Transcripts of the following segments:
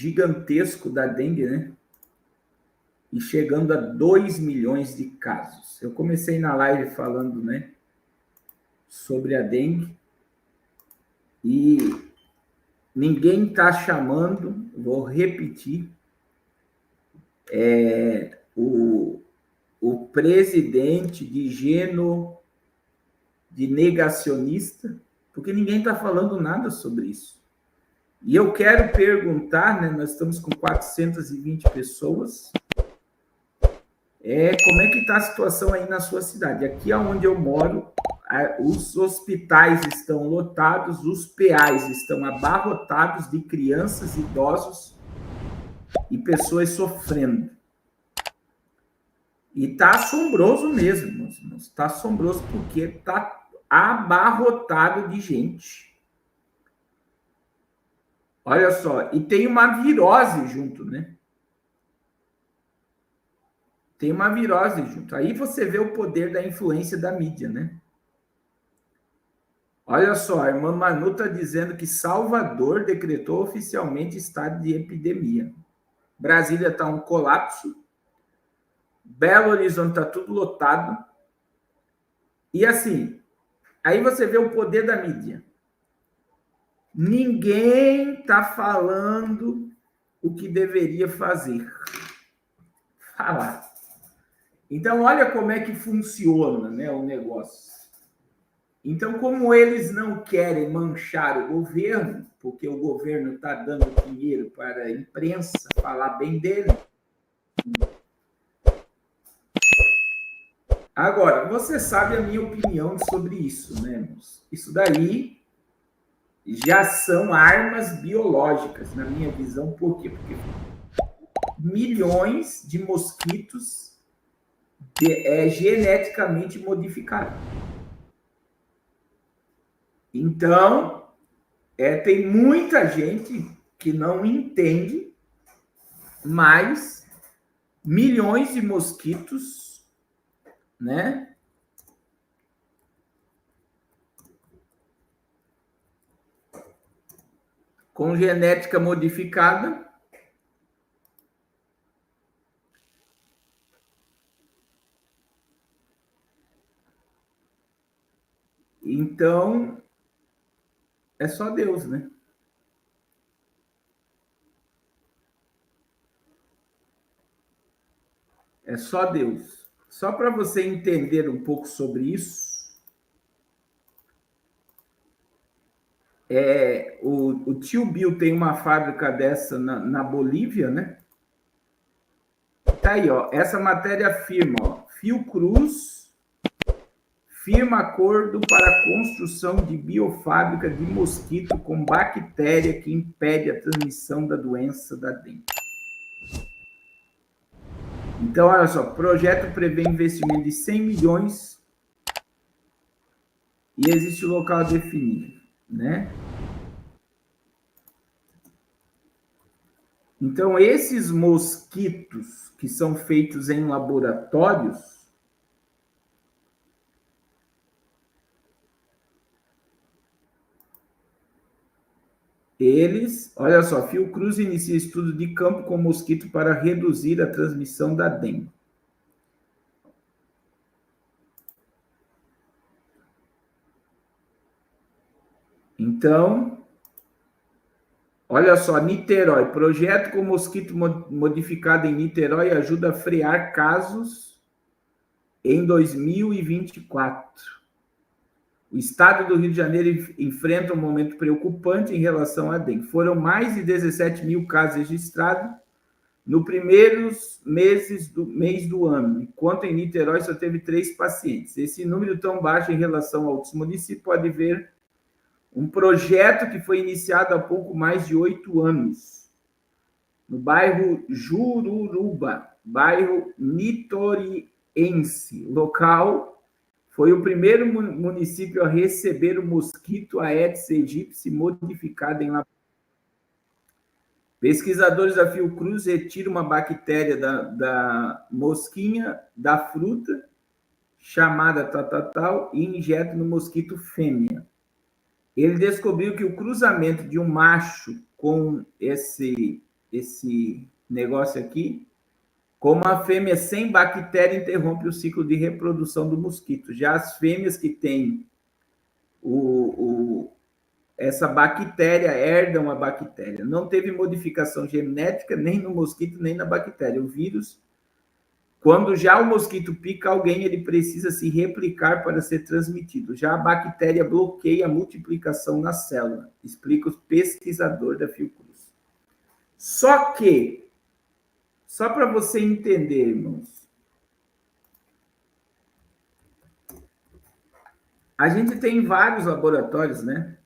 gigantesco da dengue, né? E chegando a 2 milhões de casos. Eu comecei na live falando, né, sobre a dengue e ninguém está chamando, vou repetir, o presidente de negacionista, porque ninguém está falando nada sobre isso. E eu quero perguntar, né, nós estamos com 420 pessoas, como é que está a situação aí na sua cidade? Aqui onde eu moro, os hospitais estão lotados, os PAs estão abarrotados de crianças, idosos e pessoas sofrendo. E está assombroso mesmo, está assombroso porque está abarrotado de gente. Olha só, e tem uma virose junto, né? Tem uma virose junto. Aí você vê o poder da influência da mídia, né? Olha só, a irmã Manu está dizendo que Salvador decretou oficialmente estado de epidemia. Brasília está um colapso. Belo Horizonte está tudo lotado. E assim, aí você vê o poder da mídia. Ninguém está falando o que deveria fazer. Falar. Então, olha como é que funciona, né, o negócio. Então, como eles não querem manchar o governo, porque o governo está dando dinheiro para a imprensa falar bem dele. Agora, você sabe a minha opinião sobre isso, né, irmãos? Isso daí já são armas biológicas, na minha visão. Por quê? Porque milhões de mosquitos geneticamente modificados. Então, tem muita gente que não entende, mas milhões de mosquitos, né? Com genética modificada. Então, é só Deus, né? É só Deus. Só para você entender um pouco sobre isso, o tio Bill tem uma fábrica dessa na Bolívia, né? Tá aí, ó. Essa matéria afirma, ó, Fiocruz firma acordo para a construção de biofábrica de mosquito com bactéria que impede a transmissão da doença da dengue. Então, olha só, o projeto prevê investimento de 100 milhões e existe o local a definir, né? Então, esses mosquitos que são feitos em laboratórios, olha só, Fiocruz inicia estudo de campo com mosquito para reduzir a transmissão da dengue. Então, olha só, Niterói, projeto com mosquito modificado em Niterói ajuda a frear casos em 2024. O estado do Rio de Janeiro enfrenta um momento preocupante em relação à dengue. Foram mais de 17 mil casos registrados nos primeiros meses do mês do ano, enquanto em Niterói só teve 3 pacientes. Esse número tão baixo em relação a outros municípios pode ver um projeto que foi iniciado há pouco mais de 8 anos, no bairro Jururuba, bairro nitoriense. Local foi o primeiro município a receber o mosquito Aedes aegypti modificado em laboratório. Pesquisadores da Fiocruz retiram uma bactéria da mosquinha da fruta, chamada tal, e injetam no mosquito fêmea. Ele descobriu que o cruzamento de um macho com esse esse negócio aqui, como a fêmea sem bactéria interrompe o ciclo de reprodução do mosquito. Já as fêmeas que têm essa bactéria herdam a bactéria. Não teve modificação genética nem no mosquito, nem na bactéria. O vírus, quando já o mosquito pica alguém, ele precisa se replicar para ser transmitido. Já a bactéria bloqueia a multiplicação na célula, explica o pesquisador da Fiocruz. Só que, só para você entender, irmãos, a gente tem vários laboratórios, né?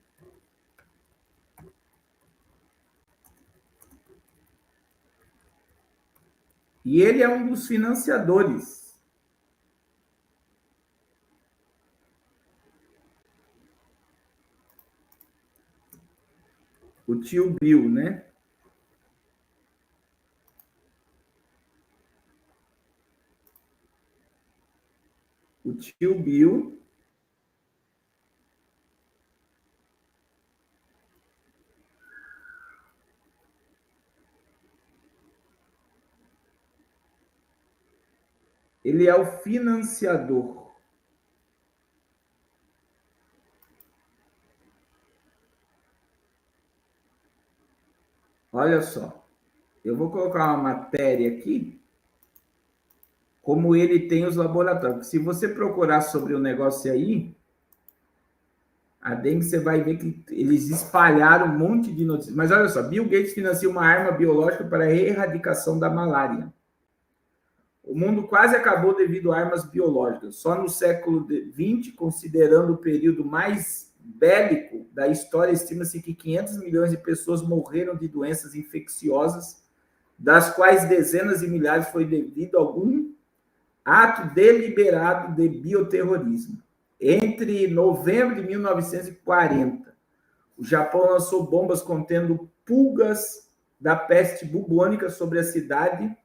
E ele é um dos financiadores. O tio Bill, né? O tio Bill ele é o financiador. Olha só, eu vou colocar uma matéria aqui, como ele tem os laboratórios. Se você procurar sobre o negócio aí, a dengue, você vai ver que eles espalharam um monte de notícias. Mas olha só, Bill Gates financia uma arma biológica para a erradicação da malária. O mundo quase acabou devido a armas biológicas. Só no século XX, considerando o período mais bélico da história, estima-se que 500 milhões de pessoas morreram de doenças infecciosas, das quais dezenas de milhares foi devido a algum ato deliberado de bioterrorismo. Entre novembro de 1940, o Japão lançou bombas contendo pulgas da peste bubônica sobre a cidade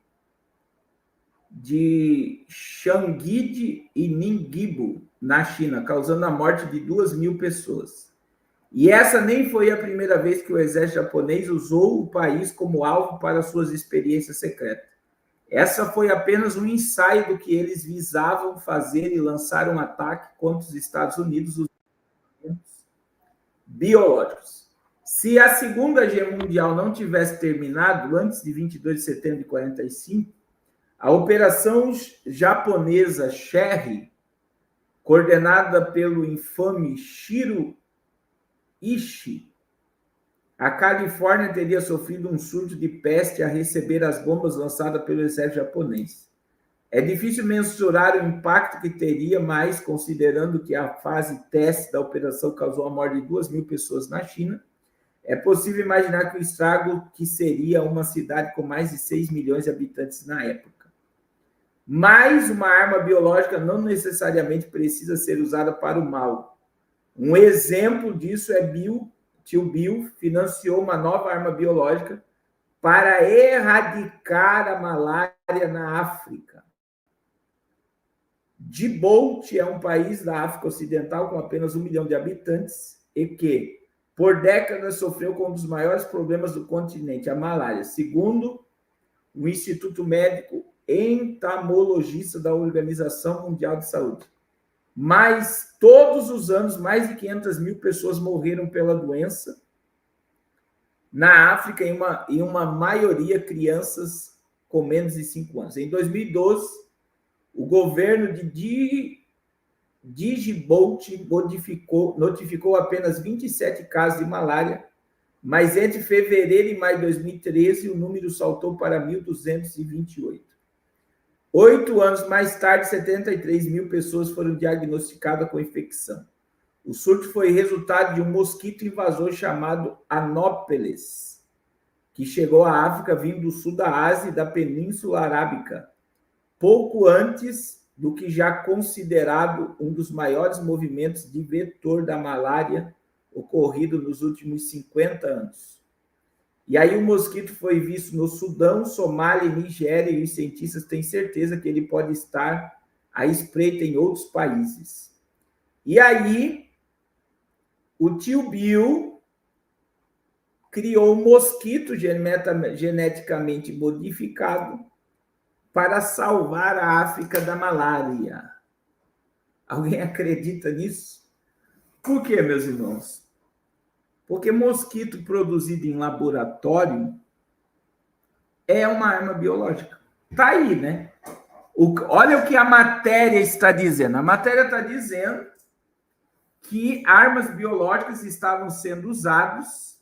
de Changuide e Ningbo, na China, causando a morte de 2.000 pessoas. E essa nem foi a primeira vez que o exército japonês usou o país como alvo para suas experiências secretas. Essa foi apenas um ensaio do que eles visavam fazer e lançar um ataque contra os Estados Unidos, os biológicos. Se a Segunda Guerra Mundial não tivesse terminado antes de 22 de setembro de 45, a operação japonesa Cherry, coordenada pelo infame Shiro Ishii, a Califórnia teria sofrido um surto de peste a receber as bombas lançadas pelo exército japonês. É difícil mensurar o impacto que teria, mas considerando que a fase teste da operação causou a morte de 2.000 pessoas na China, é possível imaginar que o estrago que seria uma cidade com mais de 6 milhões de habitantes na época. Mas uma arma biológica não necessariamente precisa ser usada para o mal. Um exemplo disso é tio Bill financiou uma nova arma biológica para erradicar a malária na África. Djibouti é um país da África Ocidental com apenas 1 milhão de habitantes e que, por décadas, sofreu com um dos maiores problemas do continente, a malária, segundo o Instituto Médico Entomologista da Organização Mundial de Saúde. Mas, todos os anos, mais de 500 mil pessoas morreram pela doença na África, em uma maioria crianças com menos de 5 anos. Em 2012, o governo de Djibouti notificou apenas 27 casos de malária, mas entre fevereiro e maio de 2013, o número saltou para 1.228. 8 anos mais tarde, 73 mil pessoas foram diagnosticadas com infecção. O surto foi resultado de um mosquito invasor chamado Anopheles, que chegou à África vindo do sul da Ásia e da Península Arábica, pouco antes do que já considerado um dos maiores movimentos de vetor da malária ocorrido nos últimos 50 anos. E aí o mosquito foi visto no Sudão, Somália e Nigéria, e os cientistas têm certeza que ele pode estar à espreita em outros países. E aí, o tio Bill criou um mosquito geneticamente modificado para salvar a África da malária. Alguém acredita nisso? Por quê, meus irmãos? Porque mosquito produzido em laboratório é uma arma biológica. Tá aí, né? Olha o que a matéria está dizendo. A matéria está dizendo que armas biológicas estavam sendo usadas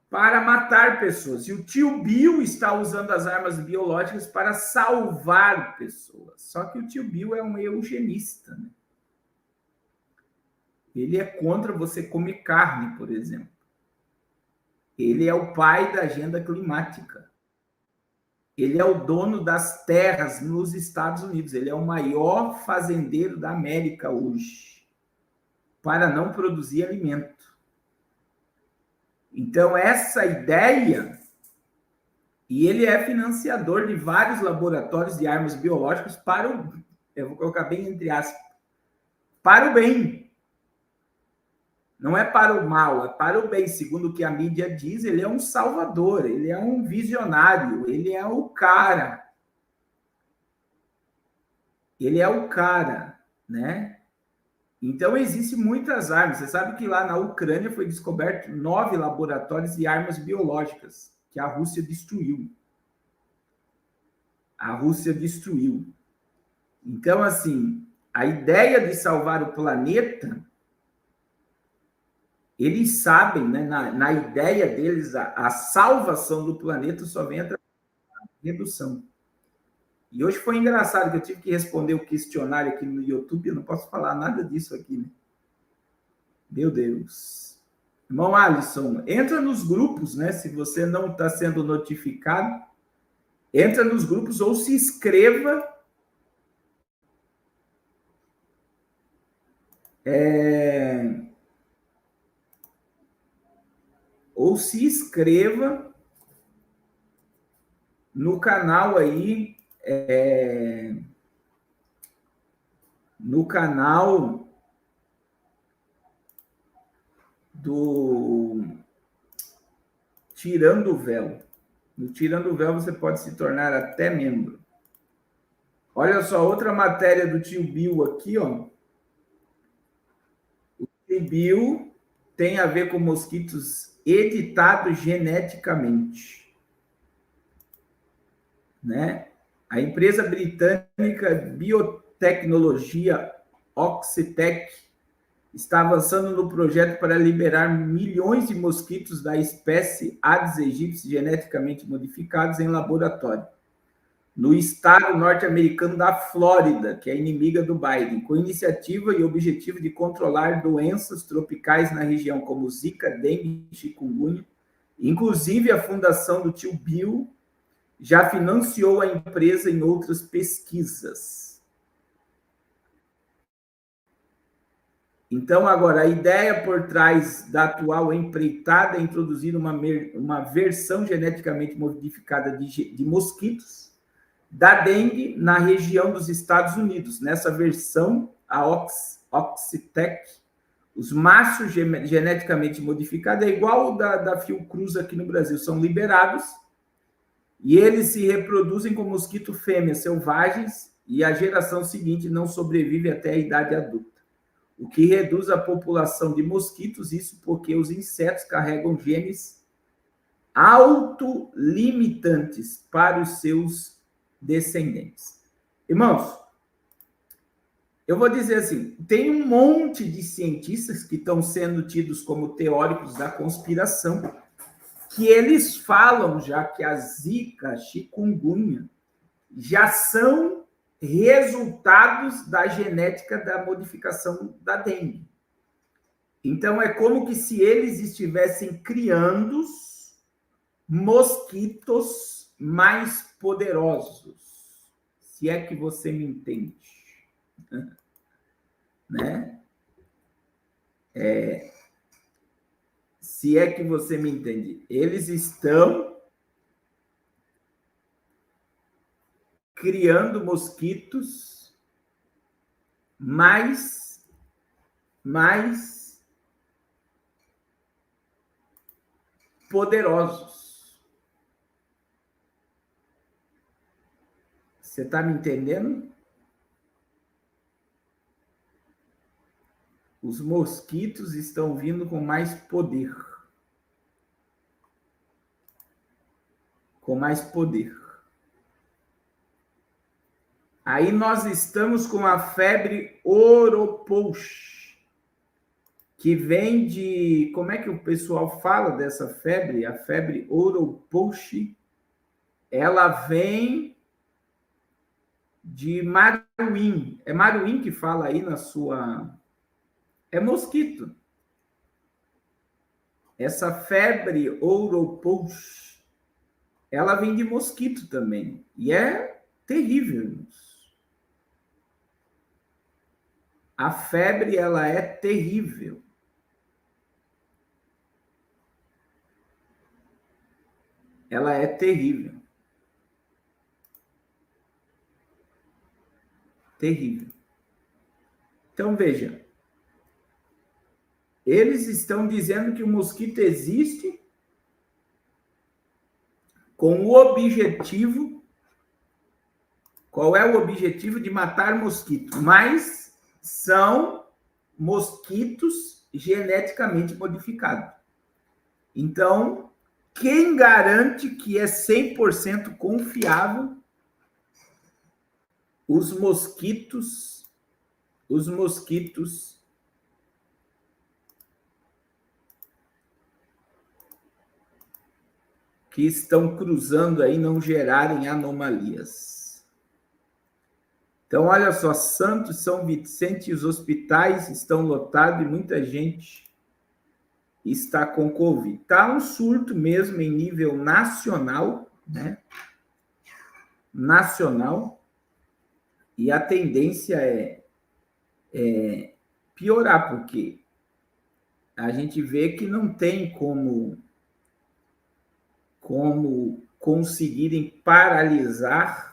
para matar pessoas. E o tio Bill está usando as armas biológicas para salvar pessoas. Só que o tio Bill é um eugenista, né? Ele é contra você comer carne, por exemplo. Ele é o pai da agenda climática. Ele é o dono das terras nos Estados Unidos. Ele é o maior fazendeiro da América hoje, para não produzir alimento. Então, essa ideia, e ele é financiador de vários laboratórios de armas biológicas para o, eu vou colocar bem entre aspas, para o bem. Não é para o mal, é para o bem. Segundo o que a mídia diz, ele é um salvador, ele é um visionário, ele é o cara. Ele é o cara, né? Então, existem muitas armas. Você sabe que lá na Ucrânia foi descoberto 9 laboratórios de armas biológicas que a Rússia destruiu. A Rússia destruiu. Então, assim, a ideia de salvar o planeta, eles sabem, né, na ideia deles, a salvação do planeta só vem através da redução. E hoje foi engraçado que eu tive que responder o questionário aqui no YouTube, eu não posso falar nada disso aqui, né? Meu Deus. Irmão Alisson, entra nos grupos, né? Se você não está sendo notificado, entra nos grupos ou se inscreva. Ou se inscreva no canal aí, no canal do Tirando o Véu. No Tirando o Véu você pode se tornar até membro. Olha só, outra matéria do tio Bill aqui, ó. O tio Bill tem a ver com mosquitos editados geneticamente, né? A empresa britânica Biotecnologia Oxitec está avançando no projeto para liberar milhões de mosquitos da espécie Aedes aegypti geneticamente modificados em laboratório, no estado norte-americano da Flórida, que é inimiga do Biden, com iniciativa e objetivo de controlar doenças tropicais na região, como Zika, dengue e chikungunya. Inclusive, a fundação do tio Bill já financiou a empresa em outras pesquisas. Então, agora, a ideia por trás da atual empreitada é introduzir uma versão geneticamente modificada de mosquitos da dengue na região dos Estados Unidos. Nessa versão, a Oxitec, os machos geneticamente modificados, é igual o da Fiocruz aqui no Brasil, são liberados e eles se reproduzem com mosquito fêmeas selvagens e a geração seguinte não sobrevive até a idade adulta, o que reduz a população de mosquitos, isso porque os insetos carregam genes autolimitantes para os seus descendentes. Irmãos, eu vou dizer assim, tem um monte de cientistas que estão sendo tidos como teóricos da conspiração, que eles falam já que a Zika, a chikungunya, já são resultados da genética da modificação da dengue. Então, é como que se eles estivessem criando mosquitos mais poderosos, se é que você me entende, né? Se é que você me entende, eles estão criando mosquitos mais poderosos. Você está me entendendo? Os mosquitos estão vindo com mais poder. Com mais poder. Aí nós estamos com a febre oropouche, que vem de... Como é que o pessoal fala dessa febre? A febre oropouche, ela vem de Maruim. É Maruim que fala aí na sua... É mosquito. Essa febre oropouche, ela vem de mosquito também. E é terrível. A febre, ela é terrível. Ela é terrível. Terrível. Então, veja. Eles estão dizendo que o mosquito existe com o objetivo... Qual é o objetivo? De matar mosquito. Mas são mosquitos geneticamente modificados. Então, quem garante que é 100% confiável os mosquitos que estão cruzando aí não gerarem anomalias? Então, olha só, Santos, São Vicente, os hospitais estão lotados e muita gente está com Covid. Está um surto mesmo em nível nacional, né? Nacional. E a tendência é piorar, porque a gente vê que não tem como conseguirem paralisar,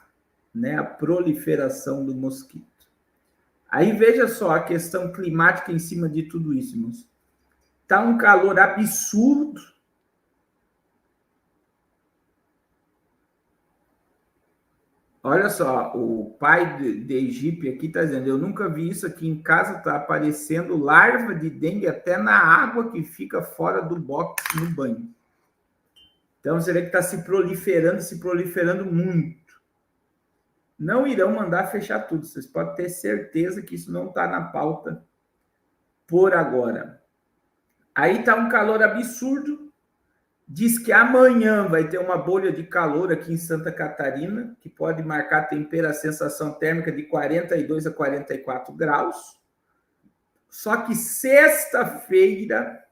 né, a proliferação do mosquito. Aí veja só a questão climática em cima de tudo isso, irmãos. Está um calor absurdo. Olha só, o pai de Egípcio aqui está dizendo, eu nunca vi isso aqui em casa, está aparecendo larva de dengue até na água que fica fora do box no banho. Então, você vê que está se proliferando muito. Não irão mandar fechar tudo, vocês podem ter certeza que isso não está na pauta por agora. Aí está um calor absurdo, diz que amanhã vai ter uma bolha de calor aqui em Santa Catarina, que pode marcar a sensação térmica de 42 a 44 graus. Só que sexta-feira,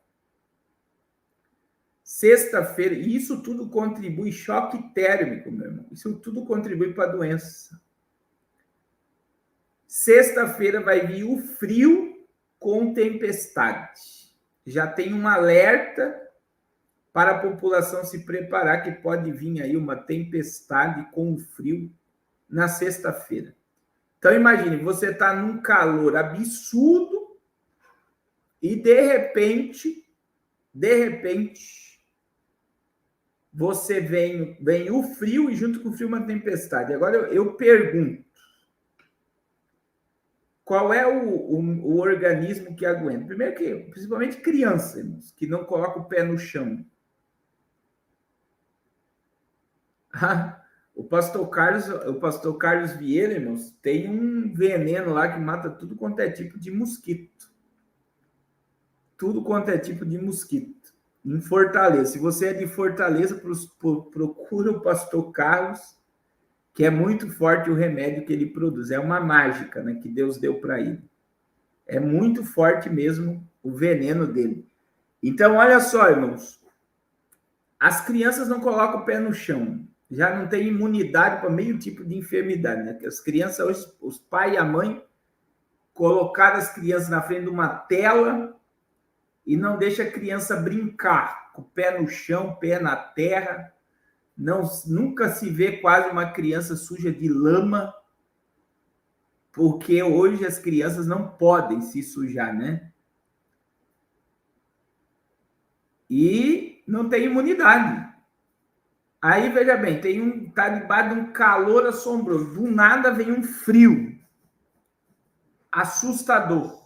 e isso tudo contribui, choque térmico, meu irmão, isso tudo contribui para a doença. Sexta-feira vai vir o frio com tempestade. Já tem um alerta para a população se preparar, que pode vir aí uma tempestade com frio na sexta-feira. Então, imagine, você está num calor absurdo e, de repente, você vem o frio e, junto com o frio, uma tempestade. Agora, eu pergunto, qual é o organismo que aguenta? Primeiro que, principalmente crianças, que não colocam o pé no chão. O pastor Carlos Vieira, irmãos, tem um veneno lá que mata tudo quanto é tipo de mosquito. Tudo quanto é tipo de mosquito. Em Fortaleza. Se você é de Fortaleza, procura o pastor Carlos, que é muito forte o remédio que ele produz. É uma mágica, né, que Deus deu para ele. É muito forte mesmo o veneno dele. Então, olha só, irmãos. As crianças não colocam o pé no chão. Já não tem imunidade para meio tipo de enfermidade, né? As crianças, hoje, os pais e a mãe colocaram as crianças na frente de uma tela e não deixa a criança brincar, com o pé no chão, pé na terra. Nunca se vê quase uma criança suja de lama, porque hoje as crianças não podem se sujar, né? E não tem imunidade. Aí, veja bem, tá debaixo de um calor assombroso. Do nada vem um frio assustador.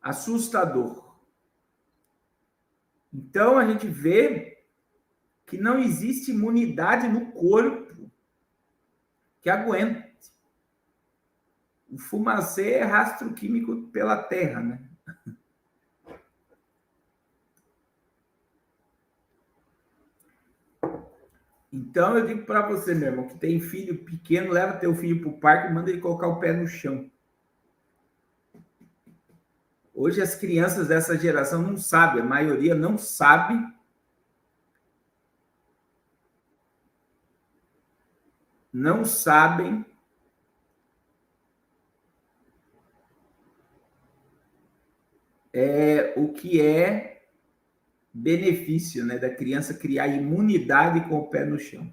Assustador. Então, a gente vê que não existe imunidade no corpo que aguente. O fumacê é rastro químico pela terra, né? Então, eu digo para você, meu irmão, que tem filho pequeno, leva teu filho para o parque e manda ele colocar o pé no chão. Hoje, as crianças dessa geração não sabem, a maioria não sabe. Não sabem o que é benefício, né, da criança criar imunidade com o pé no chão.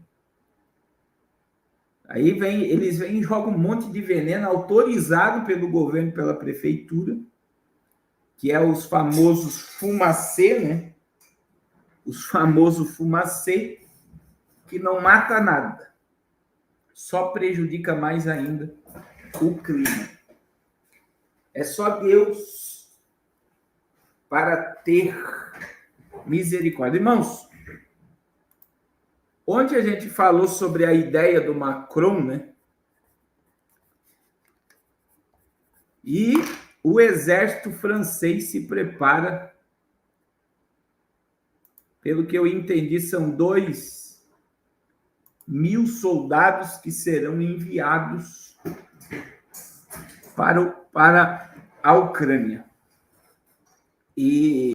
Aí eles vêm e jogam um monte de veneno autorizado pelo governo, pela prefeitura, que é os famosos fumacê, né? Os famosos fumacê, que não mata nada, só prejudica mais ainda o clima. É só Deus para ter misericórdia. Irmãos, ontem a gente falou sobre a ideia do Macron, né? E o exército francês se prepara, pelo que eu entendi, são 2.000 soldados que serão enviados para a Ucrânia. E